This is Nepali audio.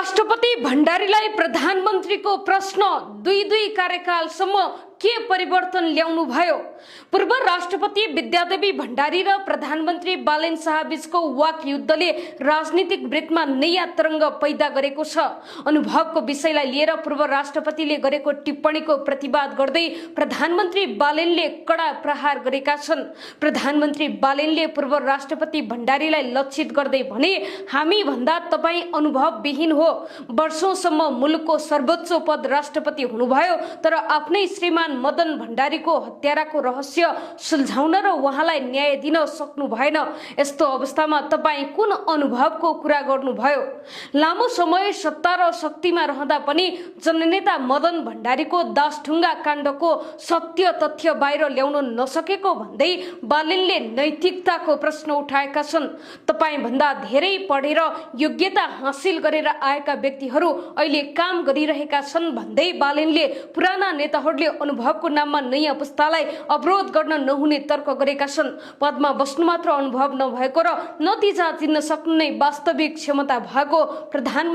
राष्ट्रपति भण्डारीलाई प्रधानमन्त्रीको प्रश्न दुई कार्यकालसम्म के परिवर्तन ल्याउनु भयो। पूर्व राष्ट्रपति विद्यादेवी भण्डारी र प्रधानमन्त्री बालेन शाह बीचको वाक युद्धले राजनीतिक वृत्तमा नयाँ तरंग पैदा गरेको छ। अनुभवको विषयलाई लिएर पूर्व राष्ट्रपतिले गरेको टिप्पणीको प्रतिवाद गर्दै प्रधानमन्त्री बालेनले कडा प्रहार गरेका छन्। प्रधानमन्त्री बालेनले पूर्व राष्ट्रपति भण्डारीलाई लक्षित गर्दै भने, हामी भन्दा तपाई अनुभवविहीन हो। वर्षौंसम्म मुलुकको सर्वोच्च पद राष्ट्रपति हुनुभयो, तर आफ्नै श्रीमान मदन भण्डारीको हत्याराको रहस्य सुल्झाउन र उहाँलाई न्याय दिन सक्नु भएन। यस्तो अवस्थामा तपाई कुन अनुभवको कुरा गर्नुभयो? लामो समय सत्ता र शक्तिमा रहँदा पनि जननेता मदन भण्डारीको दासढुङ्गा काण्डको सत्य तथ्य बाहिर ल्याउन नसकेको भन्दै बालेनले नैतिकताको प्रश्न उठाएका छन्। तपाई भन्दा धेरै पढेर योग्यता हासिल गरेर आएका व्यक्तिहरू अहिले काम गरिरहेका छन् भन्दै बालेनले पुराना नेताहरूले अनुभवको नाममा नयाँ पुस्तालाई अवरोध गर्न नहुने तर्क गरेका छन्। पदमा बस्नु मात्र अनुभव नभएको र नतिजा चिन्न सक्नु नै वास्तविक क्षमता भएको प्रधानमन्त्री